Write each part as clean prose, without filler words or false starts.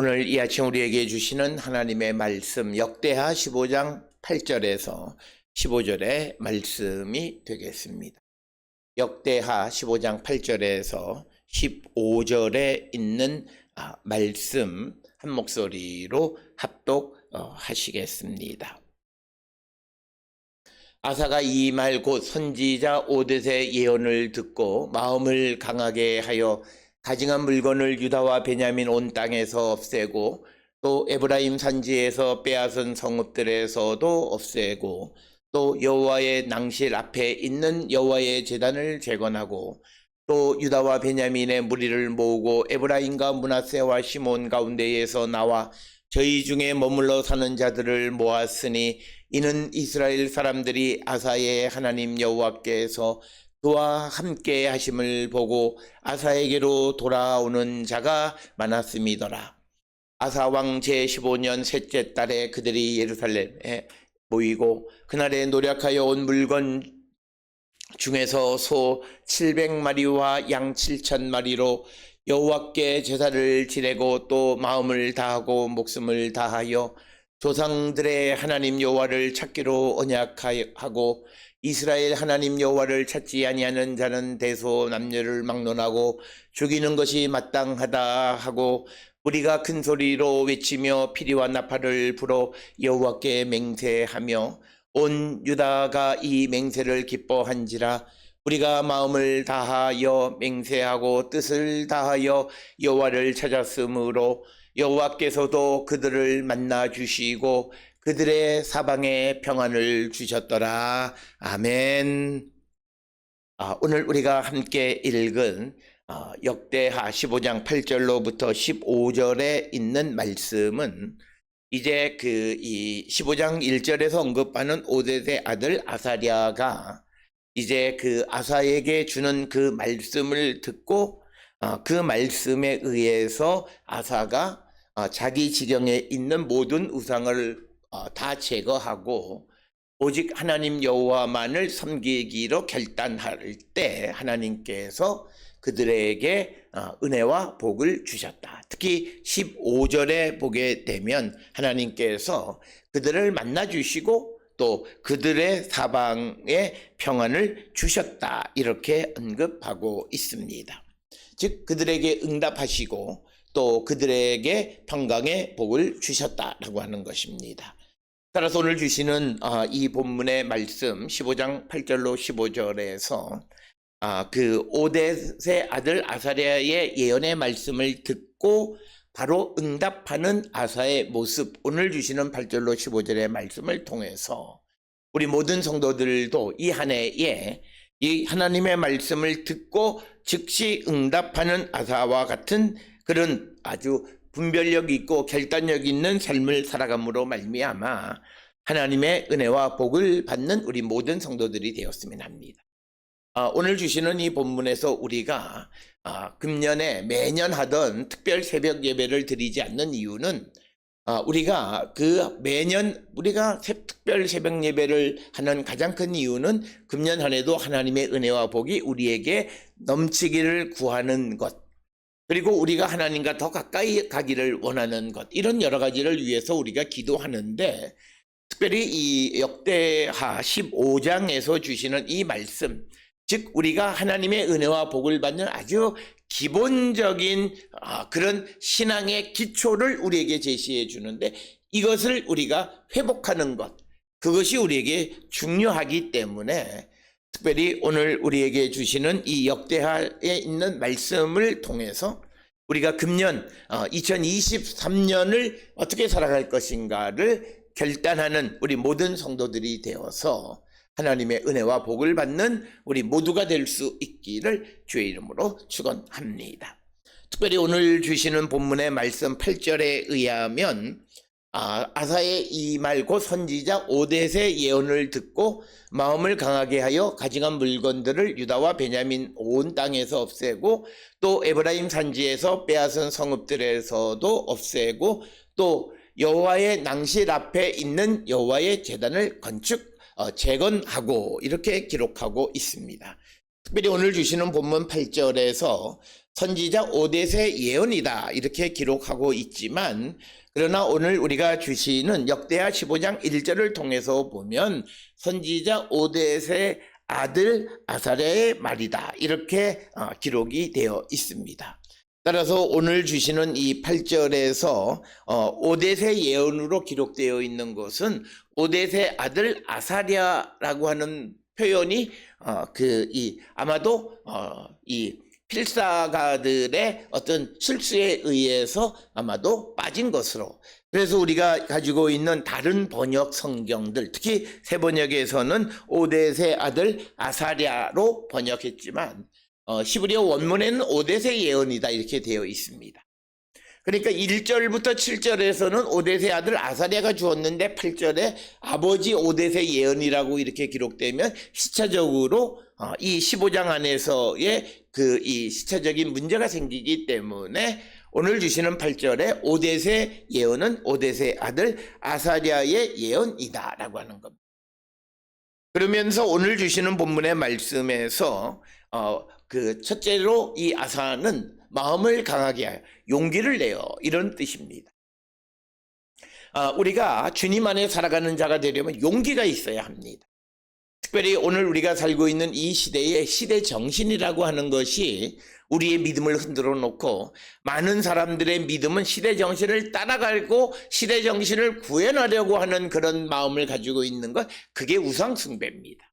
오늘 이 아침 우리에게 주시는 하나님의 말씀 역대하 15장 8절에서 15절의 말씀이 되겠습니다. 역대하 15장 8절에서 15절에 있는 말씀 한 목소리로 합독하시겠습니다. 아사가 이 말 곧 선지자 오뎃의 예언을 듣고 마음을 강하게 하여 가증한 물건을 유다와 베냐민 온 땅에서 없애고 또 에브라임 산지에서 빼앗은 성읍들에서도 없애고 또 여호와의 낭실 앞에 있는 여호와의 제단을 재건하고 또 유다와 베냐민의 무리를 모으고 에브라임과 므낫세와 시몬 가운데에서 나와 저희 중에 머물러 사는 자들을 모았으니 이는 이스라엘 사람들이 아사의 하나님 여호와께서 그와 함께 하심을 보고 아사에게로 돌아오는 자가 많았음이더라. 아사 왕 제15년 셋째 달에 그들이 예루살렘에 모이고 그날에 노력하여 온 물건 중에서 소 700마리와 양 7,000마리로 여호와께 제사를 지내고 또 마음을 다하고 목숨을 다하여 조상들의 하나님 여호와를 찾기로 언약하고 이스라엘 하나님 여호와를 찾지 아니하는 자는 대소남녀를 막론하고 죽이는 것이 마땅하다 하고 우리가 큰 소리로 외치며 피리와 나팔을 불어 여호와께 맹세하며 온 유다가 이 맹세를 기뻐한지라. 우리가 마음을 다하여 맹세하고 뜻을 다하여 여호와를 찾았으므로 여호와께서도 그들을 만나 주시고 그들의 사방에 평안을 주셨더라. 아멘. 오늘 우리가 함께 읽은 역대하 15장 8절로부터 15절에 있는 말씀은 이제 이 15장 1절에서 언급하는 오뎃의 아들 아사랴가 이제 그 아사에게 주는 그 말씀을 듣고 그 말씀에 의해서 아사가 자기 지경에 있는 모든 우상을 다 제거하고 오직 하나님 여호와만을 섬기기로 결단할 때 하나님께서 그들에게 은혜와 복을 주셨다. 특히 15절에 보게 되면 하나님께서 그들을 만나 주시고 또 그들의 사방에 평안을 주셨다. 이렇게 언급하고 있습니다. 즉 그들에게 응답하시고 또 그들에게 평강의 복을 주셨다라고 하는 것입니다. 따라서 오늘 주시는 이 본문의 말씀 15장 8절로 15절에서 그 오뎃의 아들 아사랴의 예언의 말씀을 듣고 바로 응답하는 아사의 모습, 오늘 주시는 8절로 15절의 말씀을 통해서 우리 모든 성도들도 이 한 해에 이 하나님의 말씀을 듣고 즉시 응답하는 아사와 같은 그런 아주 분별력 있고 결단력 있는 삶을 살아감으로 말미암아 하나님의 은혜와 복을 받는 우리 모든 성도들이 되었으면 합니다. 오늘 주시는 이 본문에서 우리가 금년에 매년 하던 특별 새벽 예배를 드리지 않는 이유는 우리가 매년 우리가 특별 새벽 예배를 하는 가장 큰 이유는 금년 한 해도 하나님의 은혜와 복이 우리에게 넘치기를 구하는 것, 그리고 우리가 하나님과 더 가까이 가기를 원하는 것, 이런 여러 가지를 위해서 우리가 기도하는데 특별히 이 역대하 15장에서 주시는 이 말씀, 즉 우리가 하나님의 은혜와 복을 받는 아주 기본적인 그런 신앙의 기초를 우리에게 제시해 주는데 이것을 우리가 회복하는 것, 그것이 우리에게 중요하기 때문에 특별히 오늘 우리에게 주시는 이 역대하에 있는 말씀을 통해서 우리가 금년 2023년을 어떻게 살아갈 것인가를 결단하는 우리 모든 성도들이 되어서 하나님의 은혜와 복을 받는 우리 모두가 될 수 있기를 주의 이름으로 축원합니다. 특별히 오늘 주시는 본문의 말씀 8절에 의하면 아사의 이 말 곧 선지자 오뎃의 예언을 듣고 마음을 강하게 하여 가증한 물건들을 유다와 베냐민 온 땅에서 없애고 또 에브라임 산지에서 빼앗은 성읍들에서도 없애고 또 여호와의 낭실 앞에 있는 여호와의 제단을 재건하고 이렇게 기록하고 있습니다. 특별히 오늘 주시는 본문 8절에서 선지자 오뎃의 예언이다 이렇게 기록하고 있지만, 그러나 오늘 우리가 주시는 역대하 15장 1절을 통해서 보면 선지자 오뎃의 아들 아사랴의 말이다 이렇게 기록이 되어 있습니다. 따라서 오늘 주시는 이 8절에서 오뎃의 예언으로 기록되어 있는 것은 오뎃의 아들 아사랴라고 하는 표현이 아마도 이 필사가들의 어떤 실수에 의해서 아마도 빠진 것으로, 그래서 우리가 가지고 있는 다른 번역 성경들, 특히 새 번역에서는 오뎃의 아들 아사랴로 번역했지만 히브리어 원문에는 오뎃의 예언이다 이렇게 되어 있습니다. 그러니까 1절부터 7절에서는 오뎃의 아들 아사랴가 주었는데 8절에 아버지 오뎃의 예언이라고 이렇게 기록되면 시차적으로 이 15장 안에서의 이 시차적인 문제가 생기기 때문에 오늘 주시는 8절에 오뎃의 예언은 오뎃의 아들 아사랴의 예언이다 라고 하는 겁니다. 그러면서 오늘 주시는 본문의 말씀에서 첫째로 이 아사는 마음을 강하게 하여 용기를 내어 이런 뜻입니다. 우리가 주님 안에 살아가는 자가 되려면 용기가 있어야 합니다. 특별히 오늘 우리가 살고 있는 이 시대의 시대 정신이라고 하는 것이 우리의 믿음을 흔들어 놓고, 많은 사람들의 믿음은 시대 정신을 따라가고 시대 정신을 구현하려고 하는 그런 마음을 가지고 있는 것, 그게 우상 숭배입니다.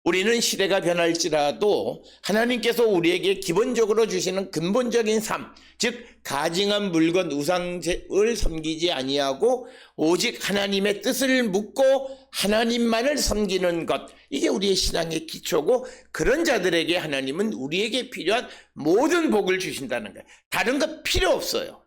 우리는 시대가 변할지라도 하나님께서 우리에게 기본적으로 주시는 근본적인 삶, 즉 가증한 물건 우상을 섬기지 아니하고 오직 하나님의 뜻을 묻고 하나님만을 섬기는 것, 이게 우리의 신앙의 기초고, 그런 자들에게 하나님은 우리에게 필요한 모든 복을 주신다는 거예요. 다른 것 필요 없어요.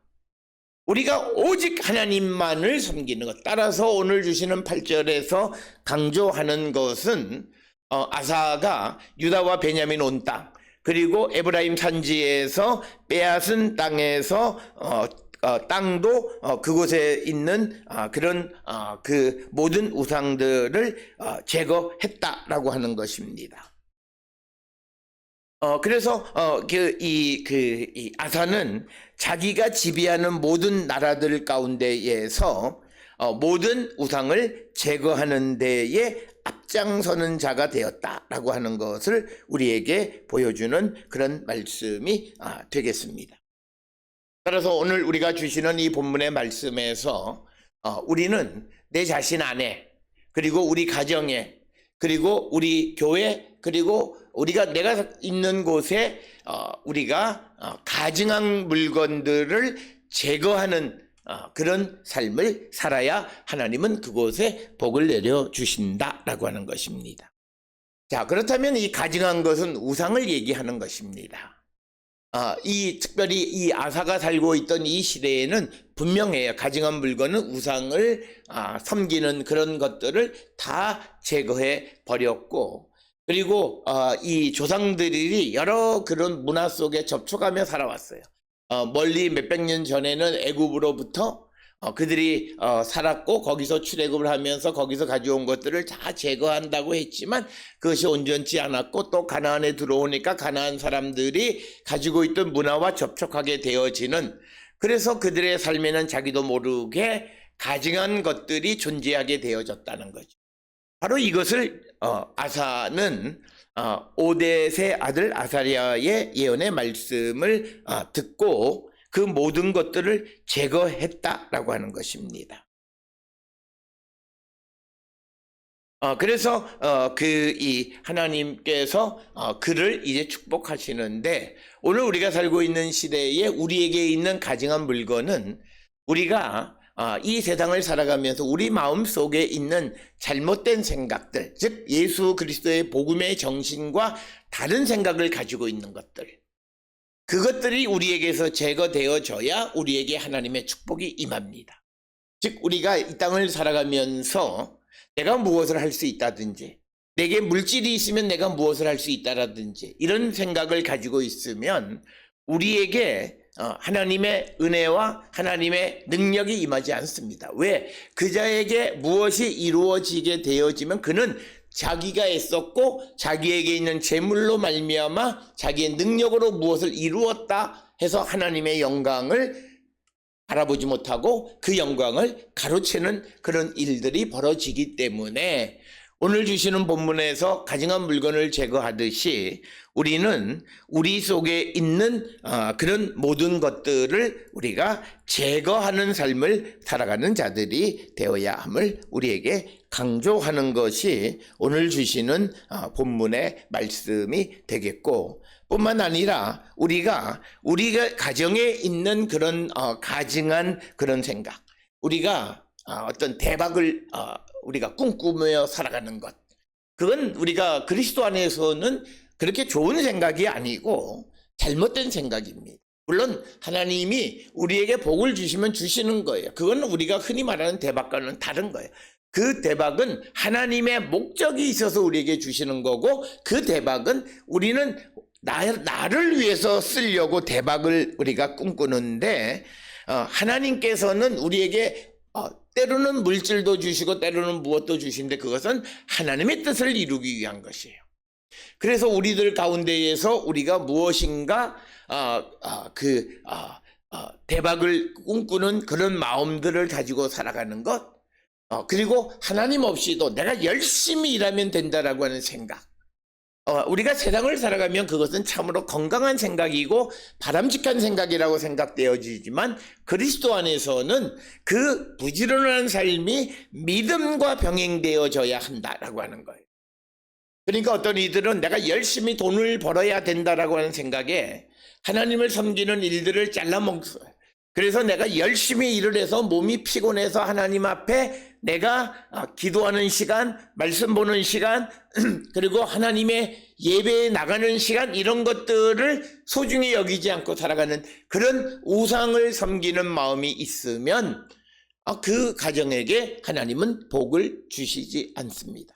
우리가 오직 하나님만을 섬기는 것. 따라서 오늘 주시는 8절에서 강조하는 것은 아사가 유다와 베냐민 온 땅, 그리고 에브라임 산지에서 빼앗은 땅에서 땅도 그곳에 있는 그런 그 모든 우상들을 제거했다라고 하는 것입니다. 그래서 이 아사는 자기가 지배하는 모든 나라들 가운데에서 모든 우상을 제거하는 데에 앞장서는 자가 되었다라고 하는 것을 우리에게 보여주는 그런 말씀이 되겠습니다. 따라서 오늘 우리가 주시는 이 본문의 말씀에서 우리는 내 자신 안에, 그리고 우리 가정에, 그리고 우리 교회, 그리고 내가 있는 곳에 우리가 가증한 물건들을 제거하는 그런 삶을 살아야 하나님은 그곳에 복을 내려주신다라고 하는 것입니다. 자, 그렇다면 이 가증한 것은 우상을 얘기하는 것입니다. 특별히 이 아사가 살고 있던 이 시대에는 분명해요. 가증한 물건은 우상을 섬기는 그런 것들을 다 제거해 버렸고, 그리고 이 조상들이 여러 그런 문화 속에 접촉하며 살아왔어요. 멀리 몇백 년 전에는 애굽으로부터 그들이 살았고, 거기서 출애굽을 하면서 거기서 가져온 것들을 다 제거한다고 했지만 그것이 온전치 않았고, 또 가나안에 들어오니까 가나안 사람들이 가지고 있던 문화와 접촉하게 되어지는, 그래서 그들의 삶에는 자기도 모르게 가증한 것들이 존재하게 되어졌다는 거죠. 바로 이것을 아사는 오뎃의 아들 아사랴의 예언의 말씀을 듣고 그 모든 것들을 제거했다라고 하는 것입니다. 그래서 이 하나님께서 그를 이제 축복하시는데, 오늘 우리가 살고 있는 시대에 우리에게 있는 가증한 물건은 우리가 이 세상을 살아가면서 우리 마음 속에 있는 잘못된 생각들, 즉 예수 그리스도의 복음의 정신과 다른 생각을 가지고 있는 것들, 그것들이 우리에게서 제거되어져야 우리에게 하나님의 축복이 임합니다. 즉 우리가 이 땅을 살아가면서 내가 무엇을 할 수 있다든지, 내게 물질이 있으면 내가 무엇을 할 수 있다라든지, 이런 생각을 가지고 있으면 우리에게 하나님의 은혜와 하나님의 능력이 임하지 않습니다. 왜? 그자에게 무엇이 이루어지게 되어지면 그는 자기가 애썼고 자기에게 있는 재물로 말미암아 자기의 능력으로 무엇을 이루었다 해서 하나님의 영광을 알아보지 못하고 그 영광을 가로채는 그런 일들이 벌어지기 때문에 오늘 주시는 본문에서 가증한 물건을 제거하듯이 우리는 우리 속에 있는 그런 모든 것들을 우리가 제거하는 삶을 살아가는 자들이 되어야 함을 우리에게 강조하는 것이 오늘 주시는 본문의 말씀이 되겠고, 뿐만 아니라 우리가 가정에 있는 그런 가증한 그런 생각, 우리가 어떤 대박을 우리가 꿈꾸며 살아가는 것, 그건 우리가 그리스도 안에서는 그렇게 좋은 생각이 아니고 잘못된 생각입니다. 물론 하나님이 우리에게 복을 주시면 주시는 거예요. 그건 우리가 흔히 말하는 대박과는 다른 거예요. 그 대박은 하나님의 목적이 있어서 우리에게 주시는 거고, 그 대박은 우리는 나를 위해서 쓰려고 대박을 우리가 꿈꾸는데, 하나님께서는 우리에게 때로는 물질도 주시고 때로는 무엇도 주시는데 그것은 하나님의 뜻을 이루기 위한 것이에요. 그래서 우리들 가운데에서 우리가 무엇인가 대박을 꿈꾸는 그런 마음들을 가지고 살아가는 것, 그리고 하나님 없이도 내가 열심히 일하면 된다라고 하는 생각, 우리가 세상을 살아가면 그것은 참으로 건강한 생각이고 바람직한 생각이라고 생각되어지지만, 그리스도 안에서는 그 부지런한 삶이 믿음과 병행되어져야 한다라고 하는 거예요. 그러니까 어떤 이들은 내가 열심히 돈을 벌어야 된다라고 하는 생각에 하나님을 섬기는 일들을 잘라먹어요. 그래서 내가 열심히 일을 해서 몸이 피곤해서 하나님 앞에 내가 기도하는 시간, 말씀 보는 시간, 그리고 하나님의 예배에 나가는 시간, 이런 것들을 소중히 여기지 않고 살아가는 그런 우상을 섬기는 마음이 있으면 그 가정에게 하나님은 복을 주시지 않습니다.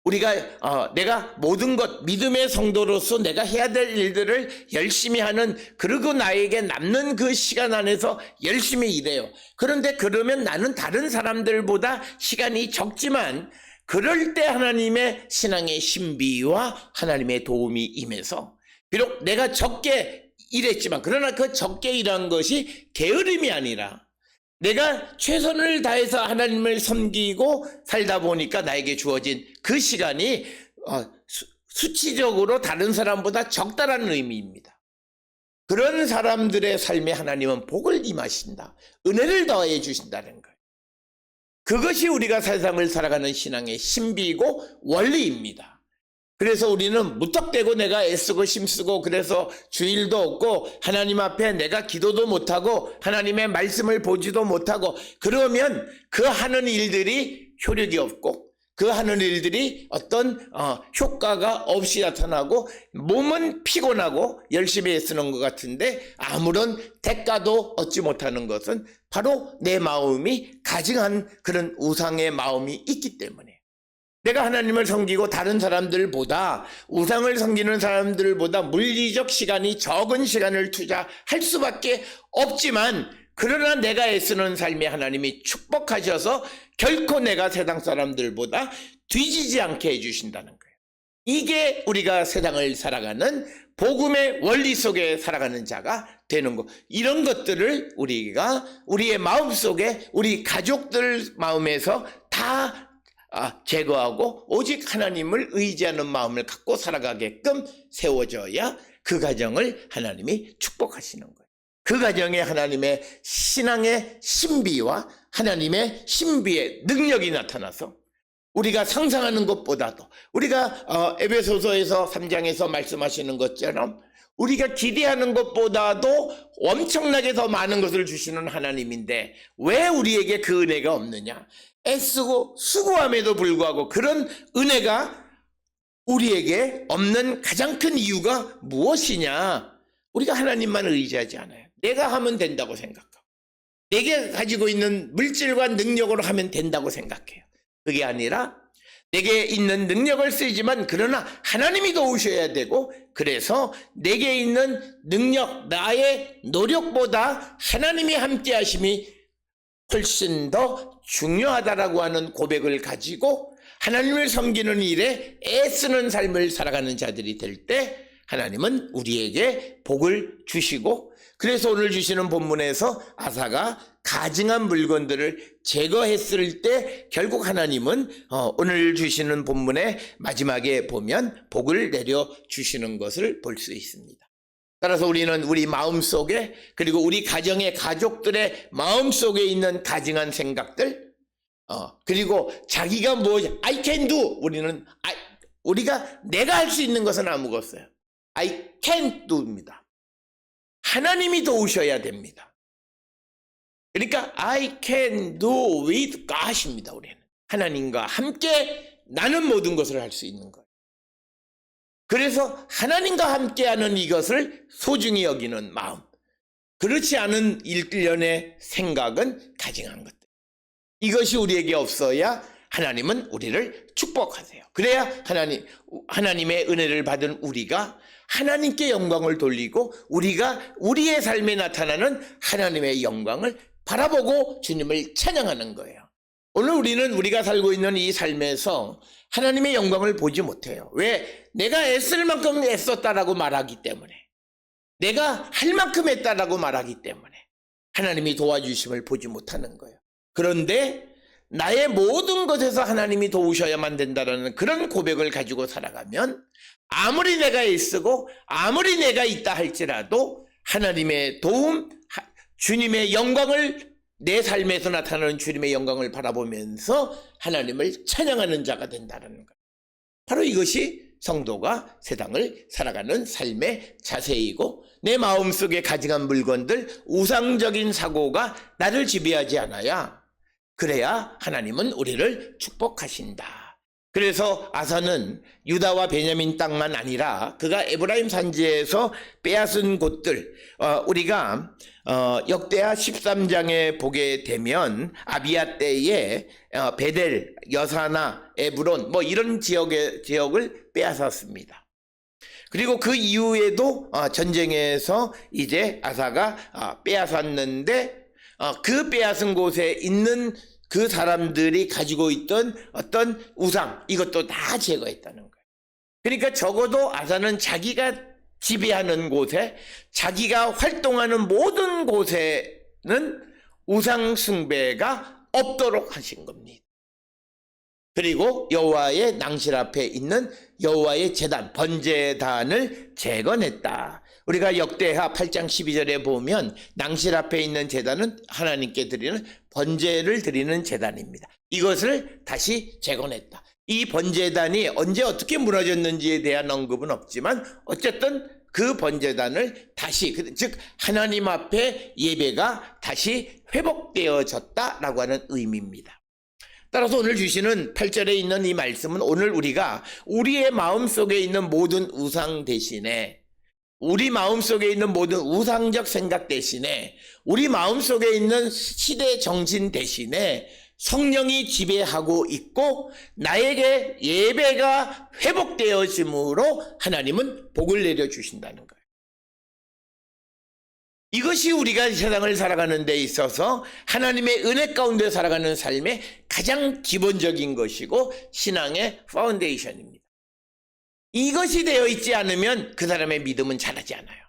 우리가 내가 모든 것, 믿음의 성도로서 내가 해야 될 일들을 열심히 하는, 그리고 나에게 남는 그 시간 안에서 열심히 일해요. 그런데 그러면 나는 다른 사람들보다 시간이 적지만, 그럴 때 하나님의 신앙의 신비와 하나님의 도움이 임해서 비록 내가 적게 일했지만, 그러나 그 적게 일한 것이 게으름이 아니라 내가 최선을 다해서 하나님을 섬기고 살다 보니까 나에게 주어진 그 시간이 수치적으로 다른 사람보다 적다라는 의미입니다. 그런 사람들의 삶에 하나님은 복을 임하신다, 은혜를 더해 주신다는 거예요. 그것이 우리가 세상을 살아가는 신앙의 신비이고 원리입니다. 그래서 우리는 무턱대고 내가 애쓰고 힘쓰고 그래서 주일도 없고 하나님 앞에 내가 기도도 못하고 하나님의 말씀을 보지도 못하고 그러면 그 하는 일들이 효력이 없고 그 하는 일들이 어떤 효과가 없이 나타나고 몸은 피곤하고 열심히 애쓰는 것 같은데 아무런 대가도 얻지 못하는 것은 바로 내 마음이 가증한 그런 우상의 마음이 있기 때문에, 내가 하나님을 섬기고 다른 사람들보다, 우상을 섬기는 사람들보다 물리적 시간이 적은 시간을 투자할 수밖에 없지만, 그러나 내가 애쓰는 삶에 하나님이 축복하셔서 결코 내가 세상 사람들보다 뒤지지 않게 해주신다는 거예요. 이게 우리가 세상을 살아가는 복음의 원리 속에 살아가는 자가 되는 것. 이런 것들을 우리가 우리의 마음속에, 우리 가족들 마음에서 다 제거하고 오직 하나님을 의지하는 마음을 갖고 살아가게끔 세워져야 그 가정을 하나님이 축복하시는 거예요. 그 가정에 하나님의 신앙의 신비와 하나님의 신비의 능력이 나타나서 우리가 상상하는 것보다도, 우리가 에베소서에서 3장에서 말씀하시는 것처럼 우리가 기대하는 것보다도 엄청나게 더 많은 것을 주시는 하나님인데 왜 우리에게 그 은혜가 없느냐? 애쓰고 수고함에도 불구하고 그런 은혜가 우리에게 없는 가장 큰 이유가 무엇이냐? 우리가 하나님만 의지하지 않아요. 내가 하면 된다고 생각하고 내게 가지고 있는 물질과 능력으로 하면 된다고 생각해요. 그게 아니라 내게 있는 능력을 쓰지만 그러나 하나님이 도우셔야 되고, 그래서 내게 있는 능력, 나의 노력보다 하나님이 함께 하심이 훨씬 더 중요하다라고 하는 고백을 가지고 하나님을 섬기는 일에 애쓰는 삶을 살아가는 자들이 될 때 하나님은 우리에게 복을 주시고, 그래서 오늘 주시는 본문에서 아사가 가증한 물건들을 제거했을 때 결국 하나님은 오늘 주시는 본문의 마지막에 보면 복을 내려 주시는 것을 볼 수 있습니다. 따라서 우리는 우리 마음속에, 그리고 우리 가정의 가족들의 마음속에 있는 가증한 생각들, 그리고 자기가 I can do, 우리가 내가 할 수 있는 것은 아무것도 없어요. I can't do입니다. 하나님이 도우셔야 됩니다. 그러니까 I can do with God입니다. 우리는 하나님과 함께 나는 모든 것을 할 수 있는 거예요. 그래서 하나님과 함께하는 이것을 소중히 여기는 마음, 그렇지 않은 일련의 생각은 가증한 것들, 이것이 우리에게 없어야 하나님은 우리를 축복하세요. 그래야 하나님의 은혜를 받은 우리가 하나님께 영광을 돌리고 우리가 우리의 삶에 나타나는 하나님의 영광을 바라보고 주님을 찬양하는 거예요. 오늘 우리는 우리가 살고 있는 이 삶에서 하나님의 영광을 보지 못해요. 왜? 내가 애쓸 만큼 애썼다라고 말하기 때문에, 내가 할 만큼 했다라고 말하기 때문에 하나님이 도와주심을 보지 못하는 거예요. 그런데 나의 모든 것에서 하나님이 도우셔야만 된다라는 그런 고백을 가지고 살아가면 아무리 내가 애쓰고 아무리 내가 있다 할지라도 하나님의 도움, 주님의 영광을, 내 삶에서 나타나는 주님의 영광을 바라보면서 하나님을 찬양하는 자가 된다는 거예요. 바로 이것이 성도가 세상을 살아가는 삶의 자세이고, 내 마음속에 가증한 물건들, 우상적인 사고가 나를 지배하지 않아야, 그래야 하나님은 우리를 축복하신다. 그래서 아사는 유다와 베냐민 땅만 아니라 그가 에브라임 산지에서 빼앗은 곳들, 우리가 역대하 13장에 보게 되면 아비야 때에 베델, 여사나, 에브론 이런 지역을 빼앗았습니다. 그리고 그 이후에도 전쟁에서 이제 아사가 빼앗았는데, 그 빼앗은 곳에 있는 그 사람들이 가지고 있던 어떤 우상, 이것도 다 제거했다는 거예요. 그러니까 적어도 아사는 자기가 지배하는 곳에, 자기가 활동하는 모든 곳에는 우상 숭배가 없도록 하신 겁니다. 그리고 여호와의 낭실 앞에 있는 여호와의 제단, 번제단을 재건했다. 우리가 역대하 8장 12절에 보면 낭실 앞에 있는 제단은 하나님께 드리는 번제를 드리는 제단입니다. 이것을 다시 재건했다. 이 번제단이 언제 어떻게 무너졌는지에 대한 언급은 없지만 어쨌든 그 번제단을 다시, 즉 하나님 앞에 예배가 다시 회복되어졌다라고 하는 의미입니다. 따라서 오늘 주시는 8절에 있는 이 말씀은 오늘 우리가 우리의 마음속에 있는 모든 우상 대신에, 우리 마음속에 있는 모든 우상적 생각 대신에, 우리 마음속에 있는 시대 정신 대신에 성령이 지배하고 있고 나에게 예배가 회복되어짐으로 하나님은 복을 내려주신다는 거예요. 이것이 우리가 세상을 살아가는 데 있어서 하나님의 은혜 가운데 살아가는 삶의 가장 기본적인 것이고 신앙의 파운데이션입니다. 이것이 되어 있지 않으면 그 사람의 믿음은 자라지 않아요.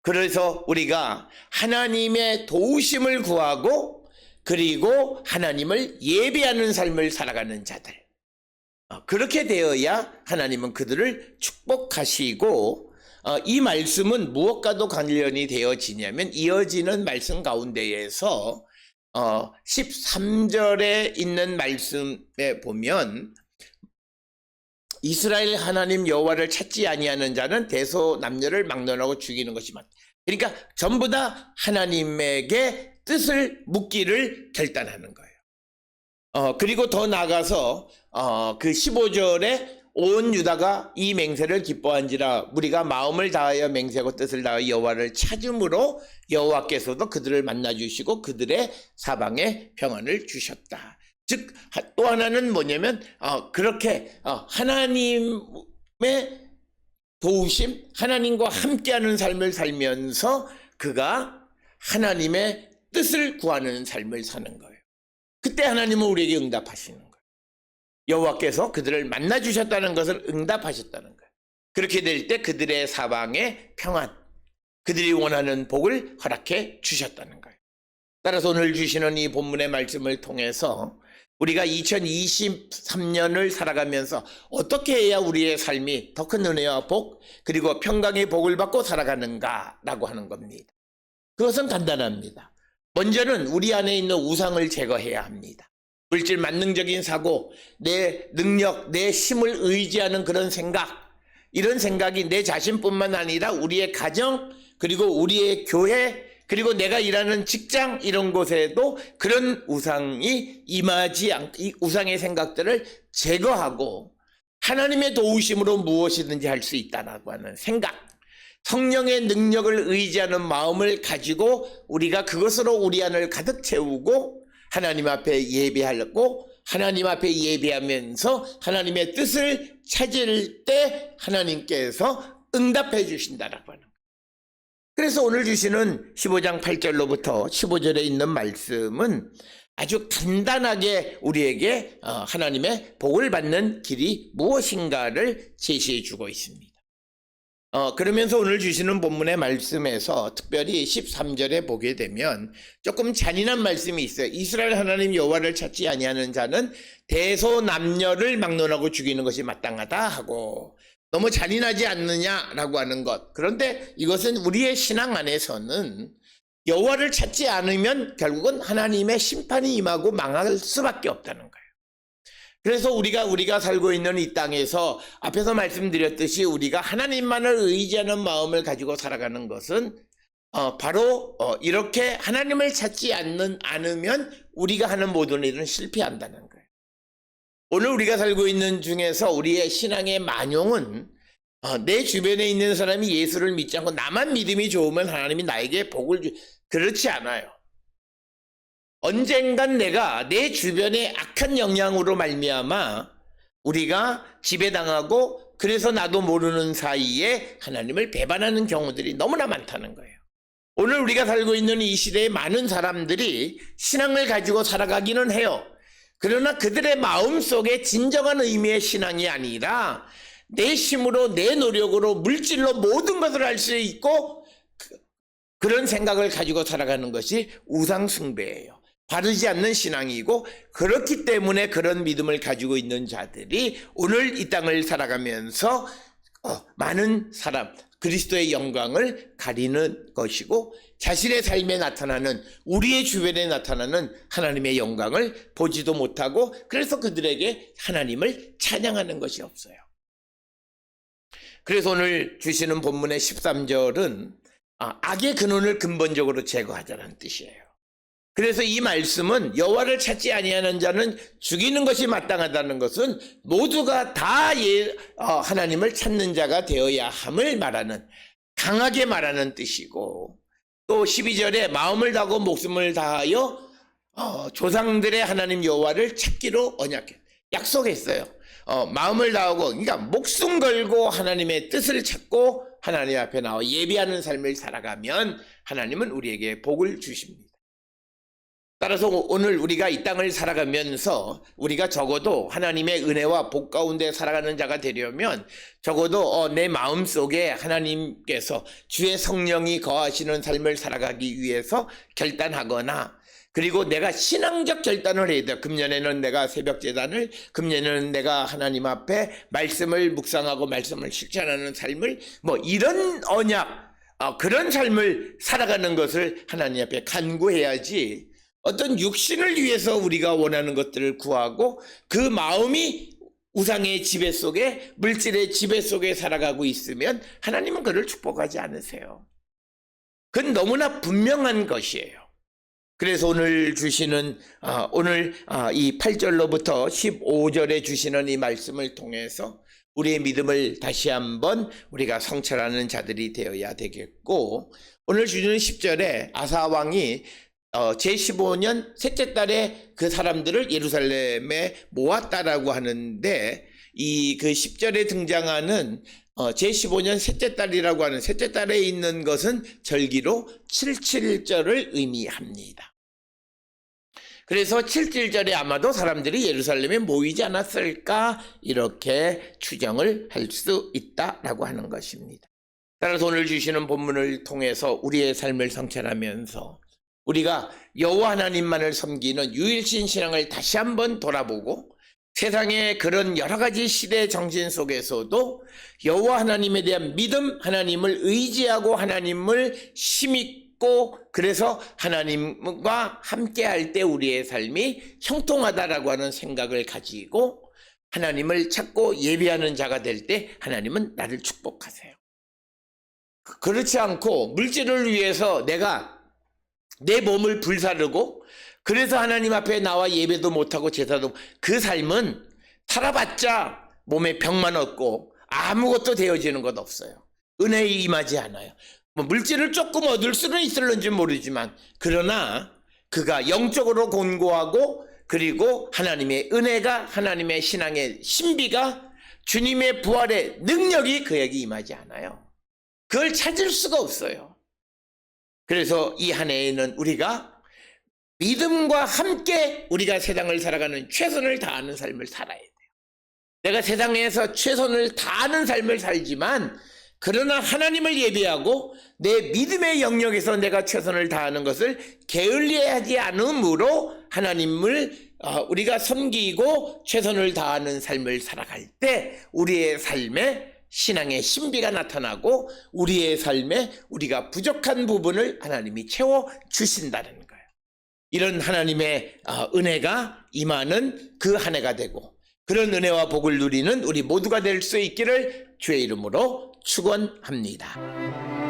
그래서 우리가 하나님의 도우심을 구하고 그리고 하나님을 예배하는 삶을 살아가는 자들, 그렇게 되어야 하나님은 그들을 축복하시고, 이 말씀은 무엇과도 관련이 되어지냐면 이어지는 말씀 가운데에서 13절에 있는 말씀에 보면 이스라엘 하나님 여호와를 찾지 아니하는 자는 대소남녀를 막론하고 죽이는 것이 맞다. 그러니까 전부 다 하나님에게 뜻을 묻기를 결단하는 거예요. 그리고 더 나아가서 그 15절에 온 유다가 이 맹세를 기뻐한지라 우리가 마음을 다하여 맹세하고 뜻을 다하여 여호와를 찾음으로 여호와께서도 그들을 만나주시고 그들의 사방에 평안을 주셨다. 즉 또 하나는 뭐냐면 그렇게 하나님의 도우심, 하나님과 함께하는 삶을 살면서 그가 하나님의 뜻을 구하는 삶을 사는 거예요. 그때 하나님은 우리에게 응답하시는 거예요. 여호와께서 그들을 만나 주셨다는 것을 응답하셨다는 거예요. 그렇게 될 때 그들의 사방에 평안, 그들이 원하는 복을 허락해 주셨다는 거예요. 따라서 오늘 주시는 이 본문의 말씀을 통해서 우리가 2023년을 살아가면서 어떻게 해야 우리의 삶이 더 큰 은혜와 복, 그리고 평강의 복을 받고 살아가는가라고 하는 겁니다. 그것은 간단합니다. 먼저는 우리 안에 있는 우상을 제거해야 합니다. 물질 만능적인 사고, 내 능력, 내 힘을 의지하는 그런 생각, 이런 생각이 내 자신뿐만 아니라 우리의 가정, 그리고 우리의 교회, 그리고 내가 일하는 직장, 이런 곳에도 그런 우상이 임하지 않고 이 우상의 생각들을 제거하고 하나님의 도우심으로 무엇이든지 할 수 있다라고 하는 생각, 성령의 능력을 의지하는 마음을 가지고 우리가 그것으로 우리 안을 가득 채우고 하나님 앞에 예배하고 하나님 앞에 예배하면서 하나님의 뜻을 찾을 때 하나님께서 응답해 주신다라고 하는 거예요. 그래서 오늘 주시는 15장 8절로부터 15절에 있는 말씀은 아주 간단하게 우리에게 하나님의 복을 받는 길이 무엇인가를 제시해 주고 있습니다. 그러면서 오늘 주시는 본문의 말씀에서 특별히 13절에 보게 되면 조금 잔인한 말씀이 있어요. 이스라엘 하나님 여호와를 찾지 아니하는 자는 대소남녀를 막론하고 죽이는 것이 마땅하다 하고, 너무 잔인하지 않느냐라고 하는 것. 그런데 이것은 우리의 신앙 안에서는 여호와를 찾지 않으면 결국은 하나님의 심판이 임하고 망할 수밖에 없다는 거예요. 그래서 우리가 살고 있는 이 땅에서 앞에서 말씀드렸듯이 우리가 하나님만을 의지하는 마음을 가지고 살아가는 것은 바로 이렇게 하나님을 찾지 않으면 우리가 하는 모든 일은 실패한다는 거예요. 오늘 우리가 살고 있는 중에서 우리의 신앙의 만용은 내 주변에 있는 사람이 예수를 믿지 않고 나만 믿음이 좋으면 하나님이 나에게 복을 그렇지 않아요. 언젠간 내가 내 주변의 악한 영향으로 말미암아 우리가 지배당하고 그래서 나도 모르는 사이에 하나님을 배반하는 경우들이 너무나 많다는 거예요. 오늘 우리가 살고 있는 이 시대에 많은 사람들이 신앙을 가지고 살아가기는 해요. 그러나 그들의 마음속에 진정한 의미의 신앙이 아니라 내 힘으로 내 노력으로 물질로 모든 것을 할 수 있고 그런 생각을 가지고 살아가는 것이 우상숭배예요. 바르지 않는 신앙이고, 그렇기 때문에 그런 믿음을 가지고 있는 자들이 오늘 이 땅을 살아가면서 많은 사람, 그리스도의 영광을 가리는 것이고 자신의 삶에 나타나는, 우리의 주변에 나타나는 하나님의 영광을 보지도 못하고, 그래서 그들에게 하나님을 찬양하는 것이 없어요. 그래서 오늘 주시는 본문의 13절은 악의 근원을 근본적으로 제거하자는 뜻이에요. 그래서 이 말씀은 여호와를 찾지 아니하는 자는 죽이는 것이 마땅하다는 것은 모두가 다 하나님을 찾는 자가 되어야 함을 말하는, 강하게 말하는 뜻이고, 또 12절에 마음을 다하고 목숨을 다하여 조상들의 하나님 여호와를 찾기로 약속했어요. 마음을 다하고, 그러니까 목숨 걸고 하나님의 뜻을 찾고 하나님 앞에 나와 예배하는 삶을 살아가면 하나님은 우리에게 복을 주십니다. 따라서 오늘 우리가 이 땅을 살아가면서 우리가 적어도 하나님의 은혜와 복 가운데 살아가는 자가 되려면 적어도 내 마음속에 하나님께서 주의 성령이 거하시는 삶을 살아가기 위해서 결단하거나, 그리고 내가 신앙적 결단을 해야 돼요. 금년에는 내가 새벽제단을, 금년에는 내가 하나님 앞에 말씀을 묵상하고 말씀을 실천하는 삶을, 이런 언약, 그런 삶을 살아가는 것을 하나님 앞에 간구해야지, 어떤 육신을 위해서 우리가 원하는 것들을 구하고 그 마음이 우상의 지배 속에, 물질의 지배 속에 살아가고 있으면 하나님은 그를 축복하지 않으세요. 그건 너무나 분명한 것이에요. 그래서 오늘 주시는 이 8절로부터 15절에 주시는 이 말씀을 통해서 우리의 믿음을 다시 한번 우리가 성찰하는 자들이 되어야 되겠고, 오늘 주시는 10절에 아사 왕이 제15년 셋째 달에 그 사람들을 예루살렘에 모았다라고 하는데, 그 10절에 등장하는 제15년 셋째 달이라고 하는 셋째 달에 있는 것은 절기로 77절을 의미합니다. 그래서 7.7절에 아마도 사람들이 예루살렘에 모이지 않았을까 이렇게 추정을 할 수 있다라고 하는 것입니다. 따라서 오늘 주시는 본문을 통해서 우리의 삶을 성찰하면서 우리가 여호와 하나님만을 섬기는 유일신 신앙을 다시 한번 돌아보고 세상의 그런 여러 가지 시대 정신 속에서도 여호와 하나님에 대한 믿음, 하나님을 의지하고 하나님을 힘입고 그래서 하나님과 함께할 때 우리의 삶이 형통하다라고 하는 생각을 가지고 하나님을 찾고 예배하는 자가 될 때 하나님은 나를 축복하세요. 그렇지 않고 물질을 위해서 내가 내 몸을 불사르고 그래서 하나님 앞에 나와 예배도 못하고 제사도 그 삶은 살아봤자 몸에 병만 얻고 아무것도 되어지는 것 없어요. 은혜에 임하지 않아요. 물질을 조금 얻을 수는 있을런지 모르지만 그러나 그가 영적으로 곤고하고 그리고 하나님의 은혜가 하나님의 신앙의 신비가 주님의 부활의 능력이 그에게 임하지 않아요. 그걸 찾을 수가 없어요. 그래서 이 한 해에는 우리가 믿음과 함께 우리가 세상을 살아가는 최선을 다하는 삶을 살아야 돼요. 내가 세상에서 최선을 다하는 삶을 살지만 그러나 하나님을 예배하고 내 믿음의 영역에서 내가 최선을 다하는 것을 게을리하지 않음으로 하나님을 우리가 섬기고 최선을 다하는 삶을 살아갈 때 우리의 삶에 신앙의 신비가 나타나고 우리의 삶에 우리가 부족한 부분을 하나님이 채워주신다는 거예요. 이런 하나님의 은혜가 임하는 그 한 해가 되고 그런 은혜와 복을 누리는 우리 모두가 될 수 있기를 주의 이름으로 축원합니다.